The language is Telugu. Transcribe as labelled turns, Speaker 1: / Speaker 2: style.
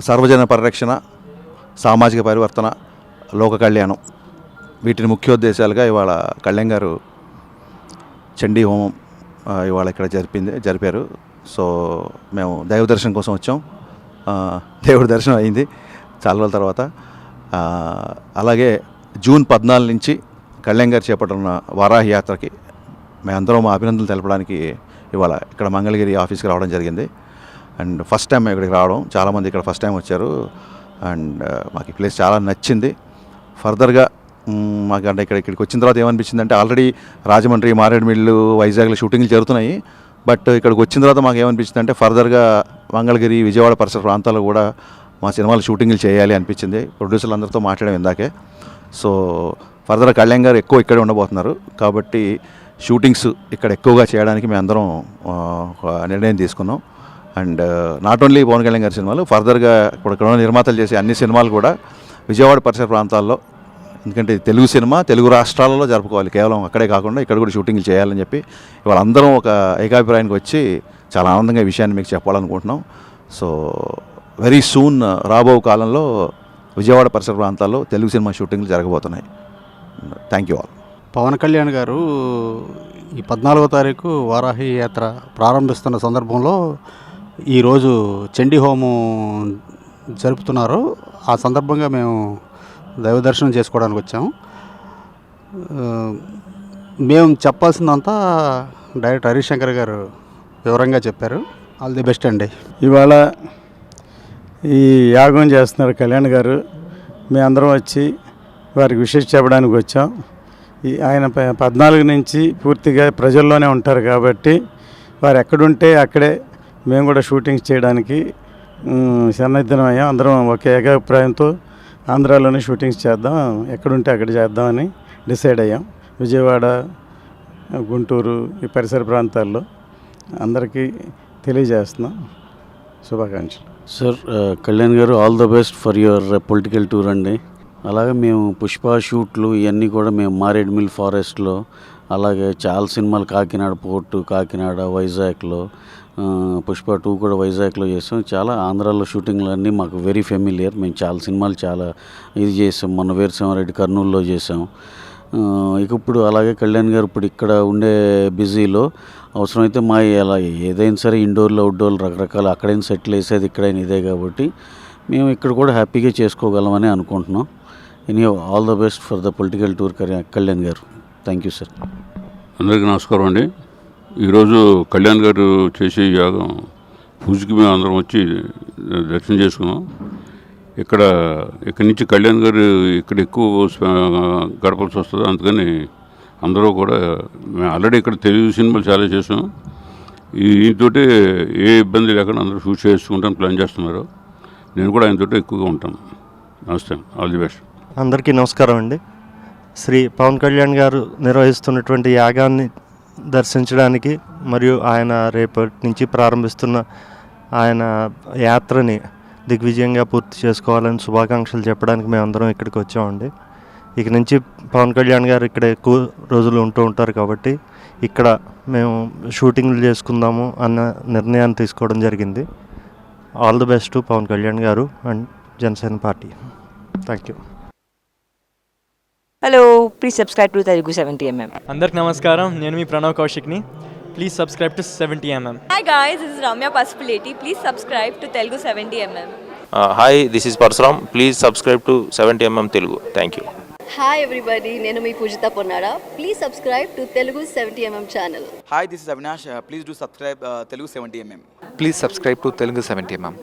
Speaker 1: సర్వజన పరిరక్షణ, సామాజిక పరివర్తన, లోక కళ్యాణం వీటిని ముఖ్యోద్దేశాలుగా ఇవాళ కళ్యాణ్ గారు చండీ హోమం ఇవాళ ఇక్కడ జరిపారు. సో మేము దైవ దర్శనం కోసం వచ్చాం. దేవుడి దర్శనం అయింది చాలా రోజుల తర్వాత. అలాగే జూన్ 14 నుంచి కళ్యాణ్ గారు చేపట్టిన వారాహి యాత్రకి మేమందరం మా అభినందనలు తెలపడానికి ఇవాళ ఇక్కడ మంగళగిరి ఆఫీస్కి రావడం జరిగింది. అండ్ ఫస్ట్ టైం ఇక్కడికి రావడం, చాలామంది ఇక్కడ ఫస్ట్ టైం వచ్చారు. అండ్ మాకు ఈ ప్లేస్ చాలా నచ్చింది. ఫర్దర్గా మాకు అంటే ఇక్కడికి వచ్చిన తర్వాత ఏమనిపించింది అంటే, ఆల్రెడీ రాజమండ్రి, మారేడుమిల్లు, వైజాగ్లో షూటింగ్లు జరుగుతున్నాయి. బట్ ఇక్కడికి వచ్చిన తర్వాత మాకు ఏమనిపించింది అంటే, ఫర్దర్గా మంగళగిరి, విజయవాడ పరిసర ప్రాంతాల్లో కూడా మా సినిమాలు షూటింగ్లు చేయాలి అనిపించింది. ప్రొడ్యూసర్లు అందరితో మాట్లాడాం ఇందాకే. సో ఫర్దర్ కళ్యాణ్ గారు ఎక్కువ ఇక్కడే ఉండబోతున్నారు కాబట్టి షూటింగ్స్ ఇక్కడ ఎక్కువగా చేయడానికి మేము అందరం నిర్ణయం తీసుకున్నాం. And not only Pawan Kalyan గారి సినిమాలు, ఫర్దర్గా ఇక్కడ నిర్మాతలు చేసే అన్ని సినిమాలు కూడా విజయవాడ పరిసర ప్రాంతాల్లో, ఎందుకంటే తెలుగు సినిమా తెలుగు రాష్ట్రాలలో జరుపుకోవాలి, కేవలం అక్కడే కాకుండా ఇక్కడ కూడా షూటింగ్లు చేయాలని చెప్పి ఇవాళ అందరం ఒక ఏకాభిప్రాయానికి వచ్చి చాలా ఆనందంగా ఈ విషయాన్ని మీకు చెప్పాలనుకుంటున్నాం. సో వెరీ సూన్ రాబో కాలంలో విజయవాడ పరిసర ప్రాంతాల్లో తెలుగు సినిమా షూటింగ్లు జరగబోతున్నాయి. Thank you all.
Speaker 2: Pawan Kalyan garu ఈ 14వ తారీఖు వారాహి యాత్ర ప్రారంభిస్తున్న సందర్భంలో ఈరోజు చండీ హోమం జరుపుతున్నారు. ఆ సందర్భంగా మేము దైవ దర్శనం చేసుకోవడానికి వచ్చాము. మేము చెప్పాల్సిందంతా డైరెక్టర్ హరీష్ శంకర్ గారు వివరంగా చెప్పారు. ఆల్ ది బెస్ట్ అండి.
Speaker 3: ఇవాళ ఈ యాగం చేస్తున్నారు కళ్యాణ్ గారు. మేమందరం వచ్చి వారికి విషెస్ చెప్పడానికి వచ్చాం. ఆయన 14 నుంచి పూర్తిగా ప్రజల్లోనే ఉంటారు కాబట్టి వారు ఎక్కడుంటే అక్కడే మేము కూడా షూటింగ్స్ చేయడానికి సన్నద్ధమయ్యాం. అందరం ఒక ఏకాభిప్రాయంతో ఆంధ్రాలోనే షూటింగ్స్ చేద్దాం, ఎక్కడుంటే అక్కడ చేద్దామని డిసైడ్ అయ్యాం. విజయవాడ, గుంటూరు ఈ పరిసర ప్రాంతాల్లో అందరికీ తెలియజేస్తున్నాం. శుభాకాంక్షలు.
Speaker 4: సార్, కళ్యాణ్ గారు all the best for your political tour అండి. అలాగే మేము పుష్ప షూట్లు ఇవన్నీ కూడా మేము మారేడుమిల్ ఫారెస్ట్లో, అలాగే చాలా సినిమాలు కాకినాడ పోర్టు, కాకినాడ, వైజాగ్లో, పుష్ప 2 కూడా వైజాగ్లో చేసాం. చాలా ఆంధ్రాలో షూటింగ్లు అన్నీ మాకు వెరీ ఫెమిలియర్. మేము చాలా సినిమాలు చాలా ఇది చేసాం. మొన్న వీరసింహారెడ్డి కర్నూలులో చేసాం. ఇక ఇప్పుడు అలాగే కళ్యాణ్ గారు ఇప్పుడు ఇక్కడ ఉండే బిజీలో అవసరమైతే మా అలా ఏదైనా సరే ఇండోర్లో, అవుట్డోర్లో రకరకాల అక్కడైనా సెటిల్ వేసేది ఇక్కడైనా ఇదే కాబట్టి మేము ఇక్కడ కూడా హ్యాపీగా చేసుకోగలమని అనుకుంటున్నాం. Any all the best for the political tour Kalyan garu. Thank you sir.
Speaker 5: అందరికీ నమస్కారం అండి. ఈరోజు కళ్యాణ్ గారు చేసే యాగం పూజకి మేము అందరం వచ్చి దర్శనం చేసుకున్నాం. ఇక్కడి నుంచి కళ్యాణ్ గారు ఇక్కడ ఎక్కువ గడపాల్సి వస్తుంది. అందుకని అందరూ కూడా మేము ఆల్రెడీ ఇక్కడ తెలుగు సినిమాలు చాలా చేసాం. ఈయనతో ఏ ఇబ్బంది లేకుండా అందరూ షూట్ చేసుకుంటాను ప్లాన్ చేస్తున్నారు. నేను కూడా ఆయనతో ఎక్కువగా ఉంటాను. నమస్తే, ఆల్ ది బెస్ట్.
Speaker 6: అందరికీ నమస్కారం అండి. శ్రీ పవన్ కళ్యాణ్ గారు నిర్వహిస్తున్నటువంటి యాగాన్ని దర్శించడానికి మరియు ఆయన రేపటి నుంచి ప్రారంభిస్తున్న ఆయన యాత్రని దిగ్విజయంగా పూర్తి చేసుకోవాలని శుభాకాంక్షలు చెప్పడానికి మేమందరం ఇక్కడికి వచ్చామండి. ఇక నుంచి పవన్ కళ్యాణ్ గారు ఇక్కడ ఎక్కువ రోజులు ఉంటూ ఉంటారు కాబట్టి ఇక్కడ మేము షూటింగ్లు చేసుకుందాము అన్న నిర్ణయాన్ని తీసుకోవడం జరిగింది. All the best to Pawan Kalyan garu and Janasena party. Thank you.
Speaker 7: Hello, please subscribe to Telugu 70mm.
Speaker 8: అందరికి నమస్కారం, నేను మీ ప్రణవ్ కౌశిక్ని. Please subscribe to 70mm.
Speaker 9: Hi guys, this is Ramya Pasupuleti. Please subscribe to Telugu 70mm.
Speaker 10: Hi, this is Parsuram. Please subscribe to 70mm Telugu. Thank you.
Speaker 9: Hi everybody, నేను మీ పూజిత Ponnada. Please subscribe to Telugu 70mm channel.
Speaker 11: Hi, this is Avinash. Please do subscribe Telugu 70mm.
Speaker 12: Please subscribe to Telugu 70mm.